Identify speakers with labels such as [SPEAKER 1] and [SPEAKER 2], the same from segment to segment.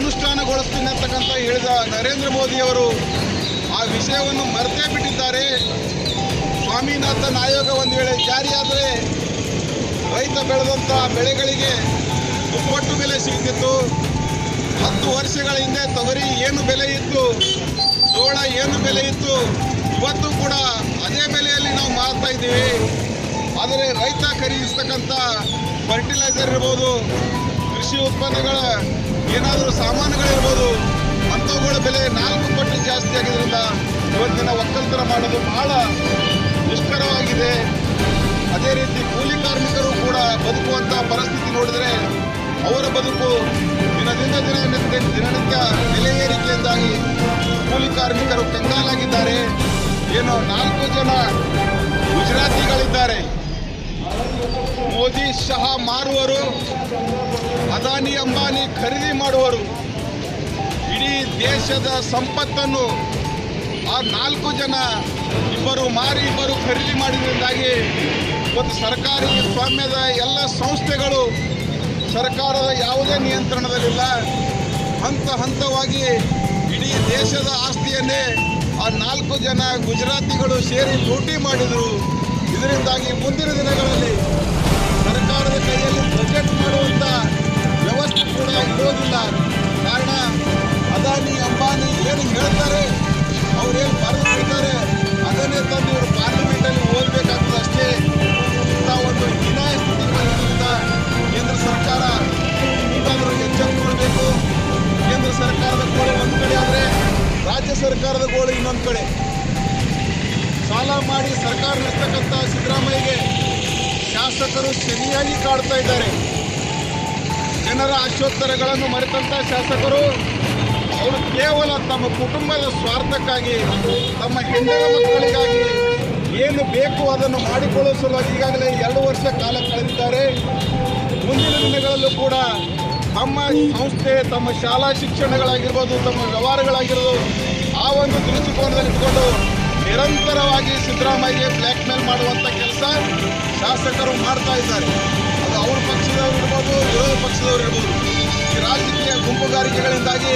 [SPEAKER 1] ಅನುಷ್ಠಾನಗೊಳಿಸ್ತೀನಿ ಅಂತಕ್ಕಂಥ ಹೇಳಿದ ನರೇಂದ್ರ ಮೋದಿಯವರು ಆ ವಿಷಯವನ್ನು ಮರೆತೇ ಬಿಟ್ಟಿದ್ದಾರೆ. ಸ್ವಾಮಿನಾಥನ್ ಆಯೋಗ ಒಂದು ವೇಳೆ ಜಾರಿಯಾದರೆ ರೈತ ಬೆಳೆದಂಥ ಬೆಳೆಗಳಿಗೆ ದುಪ್ಪಟ್ಟು ಬೆಲೆ ಸಿಗ್ತಿತ್ತು. 10 ವರ್ಷಗಳ ಹಿಂದೆ ತೊಗರಿ ಏನು ಬೆಲೆ ಇತ್ತು, ಜೋಳ ಏನು ಬೆಲೆ ಇತ್ತು, ಇವತ್ತು ಕೂಡ ಅದೇ ಬೆಲೆಯಲ್ಲಿ ನಾವು ಮಾರ್ತಾ ಇದ್ದೀವಿ. ಆದರೆ ರೈತ ಖರೀದಿಸ್ತಕ್ಕಂಥ ಫರ್ಟಿಲೈಸರ್ ಇರ್ಬೋದು, ಕೃಷಿ ಉತ್ಪನ್ನಗಳ ಏನಾದರೂ ಸಾಮಾನುಗಳಿರ್ಬೋದು, ಅಂಥವುಗಳ ಬೆಲೆ 4 ಪಟ್ಟು ಜಾಸ್ತಿ ಆಗಿದ್ದರಿಂದ ಇವತ್ತಿನ ಒಕ್ಕಲ್ತನ ಮಾಡೋದು ಬಹಳ ದುಷ್ಕರವಾಗಿದೆ. ಅದೇ ರೀತಿ ಕೂಲಿ ಕಾರ್ಮಿಕರು ಕೂಡ ಬದುಕುವಂಥ ಪರಿಸ್ಥಿತಿ ನೋಡಿದರೆ ಅವರ ಬದುಕು ದಿನದಿಂದ ದಿನನಿತ್ಯ ಬೆಲೆ ಏರಿಕೆಯಿಂದಾಗಿ ಕೂಲಿ ಕಾರ್ಮಿಕರು ಕಂಗಾಲಾಗಿದ್ದಾರೆ. ಏನೋ 4 ಜನ ಗುಜರಾತಿಗಳಿದ್ದಾರೆ. ಮೋದಿ ಶಹ ಮಾರುವರು, ಅದಾನಿ ಅಂಬಾನಿ ಖರೀದಿ ಮಾಡುವರು. ಇಡೀ ದೇಶದ ಸಂಪತ್ತನ್ನು ಆ 4 ಜನ ಇಬ್ಬರು ಮಾರಿ ಇಬ್ಬರು ಖರೀದಿ ಮಾಡಿದ್ರಿಂದಾಗಿ ಇವತ್ತು ಸರ್ಕಾರಿ ಸ್ವಾಮ್ಯದ ಎಲ್ಲ ಸಂಸ್ಥೆಗಳು ಸರ್ಕಾರದ ಯಾವುದೇ ನಿಯಂತ್ರಣದಲ್ಲಿಲ್ಲ. ಹಂತವಾಗಿ ಇಡೀ ದೇಶದ ಆಸ್ತಿಯನ್ನೇ ಆ 4 ಜನ ಗುಜರಾತಿಗಳು ಸೇರಿ ಲೂಟಿ ಮಾಡಿದರು. ಇದರಿಂದಾಗಿ ಮುಂದಿನ ದಿನಗಳಲ್ಲಿ ಸರ್ಕಾರದ ಕೈಯಲ್ಲಿ ಬಜೆಟ್ ಮಾಡುವಂಥ ವ್ಯವಸ್ಥೆ ಕೂಡ ಇರೋದಿಲ್ಲ. ಕಾರಣ ಅದಾನಿ ಅಂಬಾನಿ ಏನು ಹೇಳ್ತಾರೆ, ಅವರೇನು ಬರೆದಿರ್ತಾರೆ ಅದನ್ನೇ ತಂದು ಇವರು ಪಾರ್ಲಿಮೆಂಟಲ್ಲಿ ಓದಬೇಕಾಗ್ತದೆ ಅಷ್ಟೇ. ಇಂಥ ಒಂದು ಹೀನಾಯ ಸ್ಥಿತಿ ಬಂದಿದ್ದರಿಂದ ಕೇಂದ್ರ ಸರ್ಕಾರ ಈಗಾದರೂ ಎಚ್ಚೆತ್ತುಕೊಳ್ಬೇಕು. ಕೇಂದ್ರ ಸರ್ಕಾರದ ಗೋಳು ಒಂದು ಕಡೆ ಆದರೆ ರಾಜ್ಯ ಸರ್ಕಾರದ ಗೋಳು ಇನ್ನೊಂದು ಕಡೆ. ಸಾಲ ಮಾಡಿ ಸರ್ಕಾರ ನಡೆಸ್ತಕ್ಕಂಥ ಸಿದ್ದರಾಮಯ್ಯಗೆ ಶಾಸಕರು ಸರಿಯಾಗಿ ಕಾಡ್ತಾ ಇದ್ದಾರೆ. ಜನರ ಆಶೋತ್ತರಗಳನ್ನು ಮರೆತಂಥ ಶಾಸಕರು ಅವರು ಕೇವಲ ತಮ್ಮ ಕುಟುಂಬದ ಸ್ವಾರ್ಥಕ್ಕಾಗಿ, ತಮ್ಮ ಹೆಂಡರ ಮಕ್ಕಳಿಗಾಗಿ ಏನು ಬೇಕು ಅದನ್ನು ಮಾಡಿಕೊಳ್ಳುವ ಸಲುವಾಗಿ ಈಗಾಗಲೇ 2 ವರ್ಷ ಕಾಲ ಕಳೆದಿದ್ದಾರೆ. ಮುಂದಿನ ದಿನಗಳಲ್ಲೂ ಕೂಡ ತಮ್ಮ ಸಂಸ್ಥೆ, ತಮ್ಮ ಶಾಲಾ ಶಿಕ್ಷಣಗಳಾಗಿರ್ಬೋದು, ತಮ್ಮ ವ್ಯವಹಾರಗಳಾಗಿರ್ಬೋದು, ಆ ಒಂದು ದೃಷ್ಟಿಕೋನದಲ್ಲಿಟ್ಕೊಂಡು ನಿರಂತರವಾಗಿ ಸಿದ್ದರಾಮಯ್ಯಗೆ ಬ್ಲ್ಯಾಕ್ ಮೇಲ್ ಮಾಡುವಂಥ ಕೆಲಸ ಶಾಸಕರು ಮಾಡ್ತಾ ಇದ್ದಾರೆ. ಅದು ಅವ್ರ ಪಕ್ಷದವರು ಇರ್ಬೋದು, ವಿರೋಧ ಪಕ್ಷದವರು ಇರ್ಬೋದು. ಈ ರಾಜಕೀಯ ಗುಂಪುಗಾರಿಕೆಗಳಿಂದಾಗಿ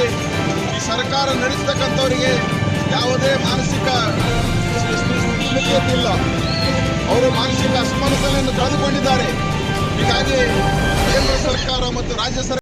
[SPEAKER 1] ಈ ಸರ್ಕಾರ ನಡೆಸ್ತಕ್ಕಂಥವರಿಗೆ ಯಾವುದೇ ಮಾನಸಿಕ ಸ್ಥಿತಿಯತ್ತಿಲ್ಲ. ಅವರು ಮಾನಸಿಕ ಅಸಮಾನತೆಯನ್ನು ಕಳೆದುಕೊಂಡಿದ್ದಾರೆ. ಹೀಗಾಗಿ ಕೇಂದ್ರ ಸರ್ಕಾರ ಮತ್ತು ರಾಜ್ಯ ಸರ್ಕಾರ